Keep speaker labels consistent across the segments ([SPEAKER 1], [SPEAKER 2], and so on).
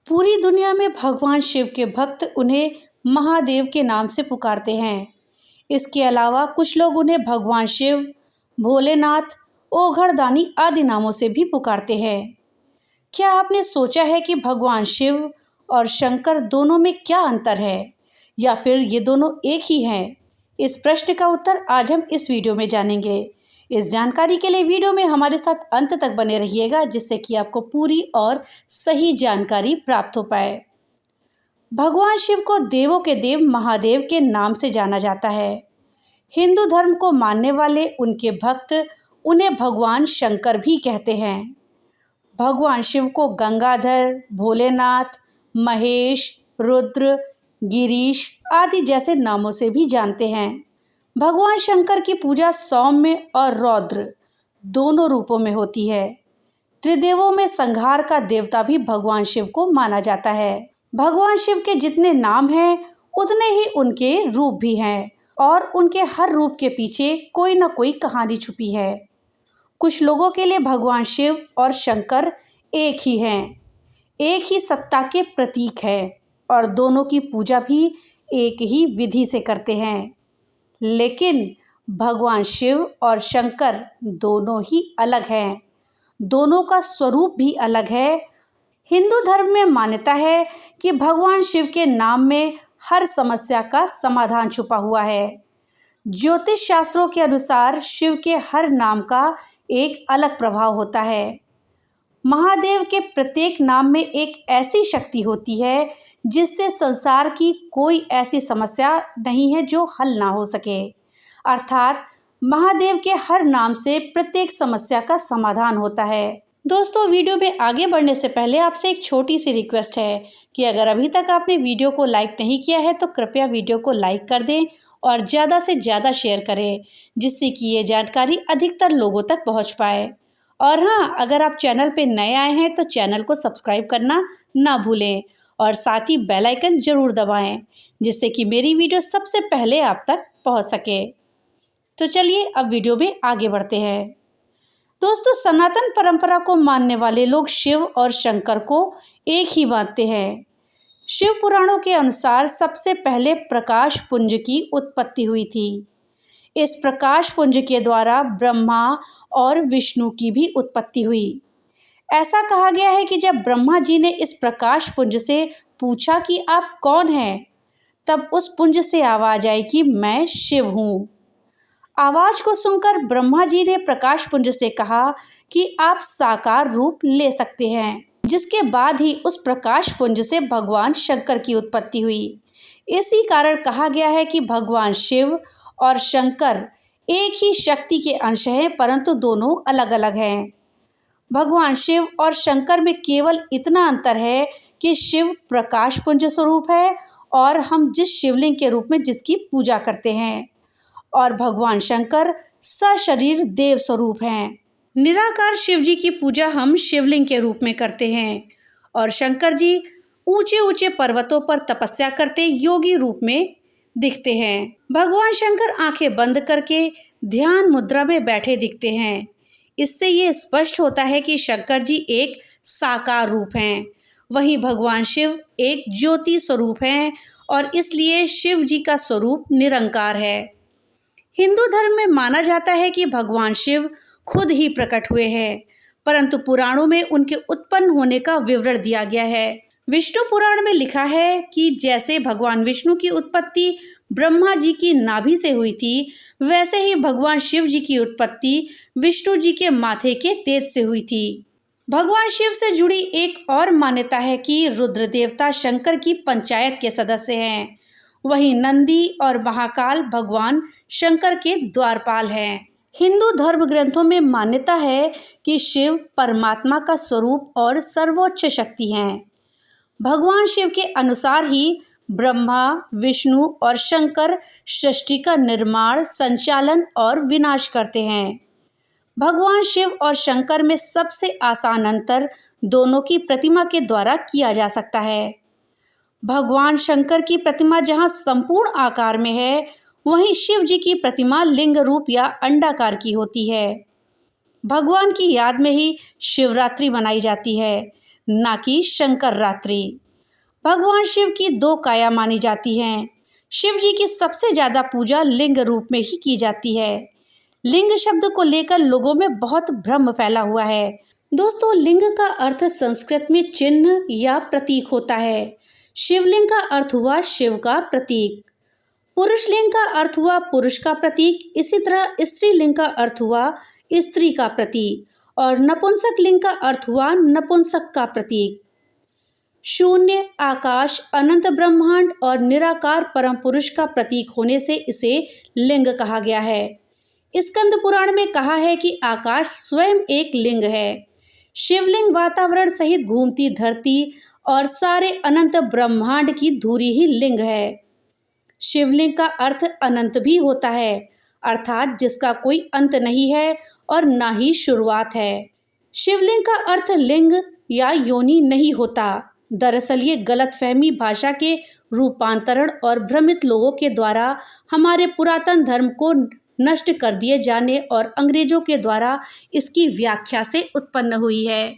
[SPEAKER 1] पूरी दुनिया में भगवान शिव के भक्त उन्हें महादेव के नाम से पुकारते हैं। इसके अलावा कुछ लोग उन्हें भगवान शिव, भोलेनाथ, ओघड़दानी आदि नामों से भी पुकारते हैं। क्या आपने सोचा है कि भगवान शिव और शंकर दोनों में क्या अंतर है, या फिर ये दोनों एक ही हैं? इस प्रश्न का उत्तर आज हम इस वीडियो में जानेंगे। इस जानकारी के लिए वीडियो में हमारे साथ अंत तक बने रहिएगा, जिससे कि आपको पूरी और सही जानकारी प्राप्त हो पाए। भगवान शिव को देवों के देव महादेव के नाम से जाना जाता है। हिंदू धर्म को मानने वाले उनके भक्त उन्हें भगवान शंकर भी कहते हैं। भगवान शिव को गंगाधर, भोलेनाथ, महेश, रुद्र, गिरीश आदि जैसे नामों से भी जानते हैं। भगवान शंकर की पूजा सौम्य और रौद्र दोनों रूपों में होती है। त्रिदेवों में संहार का देवता भी भगवान शिव को माना जाता है। भगवान शिव के जितने नाम हैं उतने ही उनके रूप भी हैं, और उनके हर रूप के पीछे कोई न कोई कहानी छुपी है। कुछ लोगों के लिए भगवान शिव और शंकर एक ही हैं, एक ही सत्ता के प्रतीक हैं, और दोनों की पूजा भी एक ही विधि से करते हैं। लेकिन भगवान शिव और शंकर दोनों ही अलग हैं, दोनों का स्वरूप भी अलग है। हिंदू धर्म में मान्यता है कि भगवान शिव के नाम में हर समस्या का समाधान छुपा हुआ है। ज्योतिष शास्त्रों के अनुसार शिव के हर नाम का एक अलग प्रभाव होता है। महादेव के प्रत्येक नाम में एक ऐसी शक्ति होती है जिससे संसार की कोई ऐसी समस्या नहीं है जो हल ना हो सके। अर्थात महादेव के हर नाम से प्रत्येक समस्या का समाधान होता है। दोस्तों, वीडियो में आगे बढ़ने से पहले आपसे एक छोटी सी रिक्वेस्ट है कि अगर अभी तक आपने वीडियो को लाइक नहीं किया है तो कृपया वीडियो को लाइक कर दें और ज़्यादा से ज़्यादा शेयर करें, जिससे कि ये जानकारी अधिकतर लोगों तक पहुंच पाए। और हाँ, अगर आप चैनल पे नए आए हैं तो चैनल को सब्सक्राइब करना ना भूलें और साथ ही बेल आइकन ज़रूर दबाएं, जिससे कि मेरी वीडियो सबसे पहले आप तक पहुंच सके। तो चलिए अब वीडियो में आगे बढ़ते हैं। दोस्तों, सनातन परंपरा को मानने वाले लोग शिव और शंकर को एक ही मानते हैं। शिव पुराणों के अनुसार सबसे पहले प्रकाश पुंज की उत्पत्ति हुई थी। इस प्रकाश पुंज के द्वारा ब्रह्मा और विष्णु की भी उत्पत्ति हुई। ऐसा कहा गया है कि जब ब्रह्मा जी ने इस प्रकाश पुंज से पूछा कि आप कौन हैं, तब उस पुंज से आवाज आई कि मैं शिव हूँ। आवाज को सुनकर ब्रह्मा जी ने प्रकाश पुंज से कहा कि आप साकार रूप ले सकते हैं, जिसके बाद ही उस प्रकाश पुंज से भगवान शंकर की उत्पत्ति हुई। इसी कारण कहा गया है कि भगवान शिव और शंकर एक ही शक्ति के अंश हैं, परंतु दोनों अलग अलग हैं। भगवान शिव और शंकर में केवल इतना अंतर है कि शिव प्रकाश पुंज स्वरूप है और हम जिस शिवलिंग के रूप में जिसकी पूजा करते हैं, और भगवान शंकर सशरीर देव स्वरूप हैं। निराकार शिव जी की पूजा हम शिवलिंग के रूप में करते हैं, और शंकर जी ऊंचे ऊंचे पर्वतों पर तपस्या करते योगी रूप में दिखते हैं। भगवान शंकर आंखें बंद करके ध्यान मुद्रा में बैठे दिखते हैं। इससे ये स्पष्ट होता है कि शंकर जी एक साकार रूप हैं, वहीं भगवान शिव एक ज्योति स्वरूप हैं, और इसलिए शिव जी का स्वरूप निरंकार है। हिंदू धर्म में माना जाता है कि भगवान शिव खुद ही प्रकट हुए हैं, परंतु पुराणों में उनके उत्पन्न होने का विवरण दिया गया है। विष्णु पुराण में लिखा है कि जैसे भगवान विष्णु की उत्पत्ति ब्रह्मा जी की नाभि से हुई थी, वैसे ही भगवान शिव जी की उत्पत्ति विष्णु जी के माथे के तेज से हुई थी। भगवान शिव से जुड़ी एक और मान्यता है कि रुद्र देवता शंकर की पंचायत के सदस्य हैं, वहीं नंदी और महाकाल भगवान शंकर के द्वारपाल हैं। हिंदू धर्म ग्रंथों में मान्यता है कि शिव परमात्मा का स्वरूप और सर्वोच्च शक्ति हैं। भगवान शिव के अनुसार ही ब्रह्मा, विष्णु और शंकर सृष्टि का निर्माण, संचालन और विनाश करते हैं। भगवान शिव और शंकर में सबसे आसान अंतर दोनों की प्रतिमा के द्वारा किया जा सकता है। भगवान शंकर की प्रतिमा जहां संपूर्ण आकार में है, वहीं शिव जी की प्रतिमा लिंग रूप या अंडाकार की होती है। भगवान की याद में ही शिवरात्रि मनाई जाती है। ना कि शंकर रात्रि। भगवान शिव की दो काया मानी जाती हैं। शिव जी की सबसे ज़्यादा पूजा लिंग रूप में ही की जाती है। लिंग शब्द को लेकर लोगों में बहुत भ्रम फैला हुआ है। दोस्तों, लिंग का अर्थ संस्कृत में चिन्ह या प्रतीक होता है। शिवलिंग का अर्थ हुआ शिव का प्रतीक, पुरुष लिंग का अर्थ हुआ पुरुष का प्रतीक, इसी तरह स्त्रीलिंग का अर्थ हुआ स्त्री का प्रतीक और नपुंसक लिंग का अर्थ हुआ नपुंसक का प्रतीक। शून्य, आकाश, अनंत ब्रह्मांड और निराकार परम पुरुष का प्रतीक होने से इसे लिंग कहा गया है। स्कंद पुराण में कहा है कि आकाश स्वयं एक लिंग है। शिवलिंग वातावरण सहित घूमती धरती और सारे अनंत ब्रह्मांड की धुरी ही लिंग है। शिवलिंग का अर्थ अनंत भी होता है, अर्थात जिसका कोई अंत नहीं है और ना ही शुरुआत है। शिवलिंग का अर्थ लिंग या योनि नहीं होता। दरअसल ये गलतफहमी भाषा के रूपांतरण और भ्रमित लोगों के द्वारा हमारे पुरातन धर्म को नष्ट कर दिए जाने और अंग्रेजों के द्वारा इसकी व्याख्या से उत्पन्न हुई है।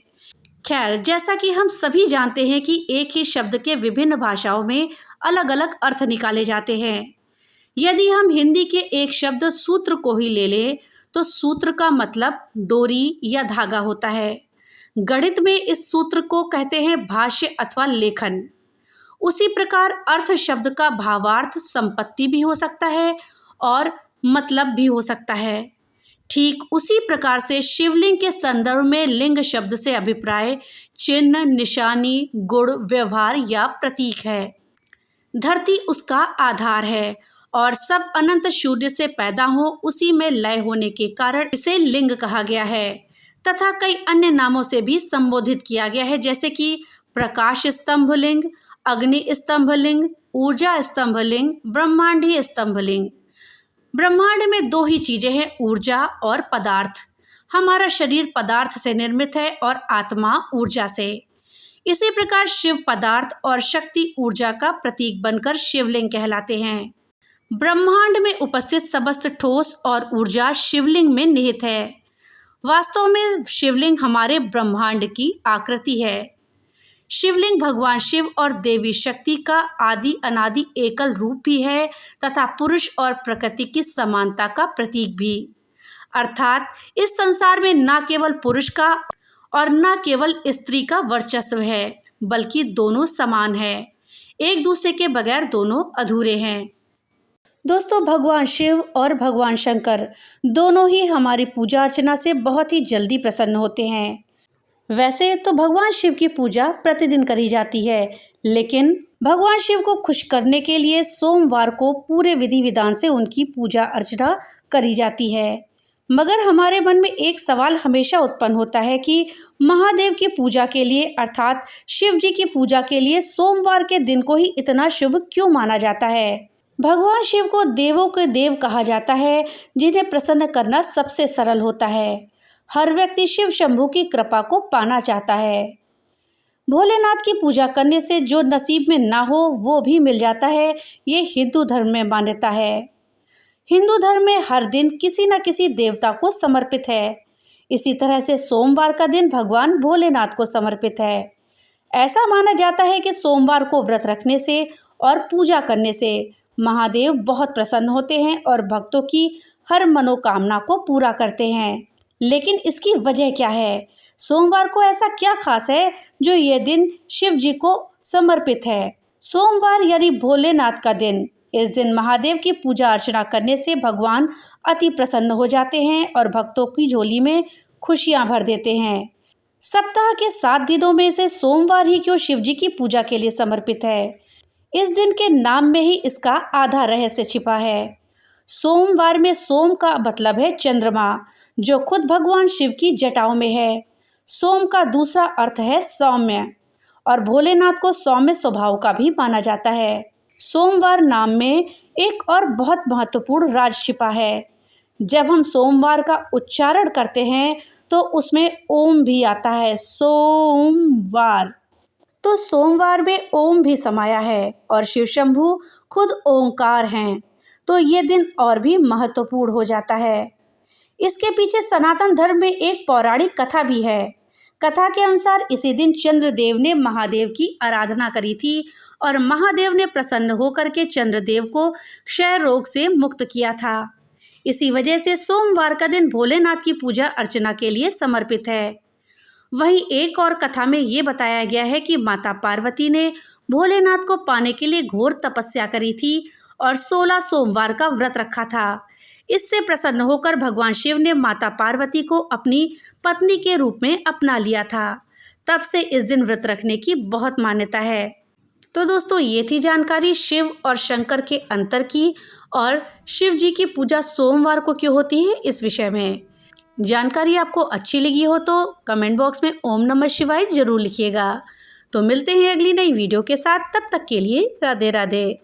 [SPEAKER 1] खैर, जैसा कि हम सभी जानते हैं कि एक ही शब्द के विभिन्न भाषाओं में अलग अलग अर्थ निकाले जाते हैं। यदि हम हिंदी के एक शब्द सूत्र को ही ले लें तो सूत्र का मतलब डोरी या धागा होता है। गणित में इस सूत्र को कहते हैं भाष्य अथवा लेखन। उसी प्रकार अर्थ शब्द का भावार्थ संपत्ति भी हो सकता है और मतलब भी हो सकता है। ठीक उसी प्रकार से शिवलिंग के संदर्भ में लिंग शब्द से अभिप्राय चिन्ह, निशानी, गुण, व्यवहार या प्रतीक है। धरती उसका आधार है और सब अनंत शून्य से पैदा हो उसी में लय होने के कारण इसे लिंग कहा गया है तथा कई अन्य नामों से भी संबोधित किया गया है, जैसे कि प्रकाश स्तंभ लिंग, अग्नि स्तंभ लिंग, ऊर्जा स्तंभ लिंग, ब्रह्मांडीय स्तंभ लिंग। ब्रह्मांड में दो ही चीजें हैं, ऊर्जा और पदार्थ। हमारा शरीर पदार्थ से निर्मित है और आत्मा ऊर्जा से। इसी प्रकार शिव पदार्थ और शक्ति ऊर्जा का प्रतीक बनकर शिवलिंग कहलाते हैं। ब्रह्मांड में उपस्थित समस्त ठोस और ऊर्जा शिवलिंग में निहित है। वास्तव में शिवलिंग हमारे ब्रह्मांड की आकृति है। शिवलिंग भगवान शिव और देवी शक्ति का आदि अनादि एकल रूप भी है तथा पुरुष और प्रकृति की समानता का प्रतीक भी। अर्थात इस संसार में न केवल पुरुष का और न केवल स्त्री का वर्चस्व है, बल्कि दोनों समान है। एक दूसरे के बगैर दोनों अधूरे हैं। दोस्तों, भगवान शिव और भगवान शंकर दोनों ही हमारी पूजा अर्चना से बहुत ही जल्दी प्रसन्न होते हैं। वैसे तो भगवान शिव की पूजा प्रतिदिन करी जाती है, लेकिन भगवान शिव को खुश करने के लिए सोमवार को पूरे विधि विधान से उनकी पूजा अर्चना करी जाती है। मगर हमारे मन में एक सवाल हमेशा उत्पन्न होता है कि महादेव की पूजा के लिए अर्थात शिव जी की पूजा के लिए सोमवार के दिन को ही इतना शुभ क्यों माना जाता है। भगवान शिव को देवों के देव कहा जाता है, जिन्हें प्रसन्न करना सबसे सरल होता है। हर व्यक्ति शिव शंभू की कृपा को पाना चाहता है। भोलेनाथ की पूजा करने से जो नसीब में ना हो वो भी मिल जाता है, ये हिंदू धर्म में मान्यता है। हिंदू धर्म में हर दिन किसी न किसी देवता को समर्पित है। इसी तरह से सोमवार का दिन भगवान भोलेनाथ को समर्पित है। ऐसा माना जाता है कि सोमवार को व्रत रखने से और पूजा करने से महादेव बहुत प्रसन्न होते हैं और भक्तों की हर मनोकामना को पूरा करते हैं। लेकिन इसकी वजह क्या है? सोमवार को ऐसा क्या खास है जो ये दिन शिव जी को समर्पित है? सोमवार यानी भोलेनाथ का दिन। इस दिन महादेव की पूजा अर्चना करने से भगवान अति प्रसन्न हो जाते हैं और भक्तों की झोली में खुशियां भर देते हैं। सप्ताह के 7 दिनों में से सोमवार ही क्यों शिव जी की पूजा के लिए समर्पित है? इस दिन के नाम में ही इसका आधा रहस्य छिपा है। सोमवार में सोम का मतलब है चंद्रमा, जो खुद भगवान शिव की जटाओं में है। सोम का दूसरा अर्थ है सौम्य और भोलेनाथ को सौम्य स्वभाव का भी माना जाता है। सोमवार नाम में एक और बहुत महत्वपूर्ण राज छिपा है। जब हम सोमवार का उच्चारण करते हैं तो उसमें ओम भी आता है, सोमवार। तो सोमवार में ओम भी समाया है और शिव शंभू खुद ओंकार हैं, तो ये दिन और भी महत्वपूर्ण हो जाता है। इसके पीछे सनातन धर्म में एक पौराणिक कथा भी है। कथा के अनुसार इसी दिन चंद्रदेव ने महादेव की आराधना करी थी और महादेव ने प्रसन्न होकर के चंद्रदेव को क्षय रोग से मुक्त किया था। इसी वजह से सोमवार का दिन भोलेनाथ की पूजा अर्चना के लिए समर्पित है। वहीं एक और कथा में ये बताया गया है कि माता पार्वती ने भोलेनाथ को पाने के लिए घोर तपस्या करी थी और 16 सोमवार का व्रत रखा था। इससे प्रसन्न होकर भगवान शिव ने माता पार्वती को अपनी पत्नी के रूप में अपना लिया था। तब से इस दिन व्रत रखने की बहुत मान्यता है। तो दोस्तों, ये थी जानकारी शिव और शंकर के अंतर की और शिव जी की पूजा सोमवार को क्यों होती है इस विषय में। जानकारी आपको अच्छी लगी हो तो कमेंट बॉक्स में ओम नमः शिवाय जरूर लिखिएगा। तो मिलते हैं अगली नई वीडियो के साथ, तब तक के लिए राधे राधे।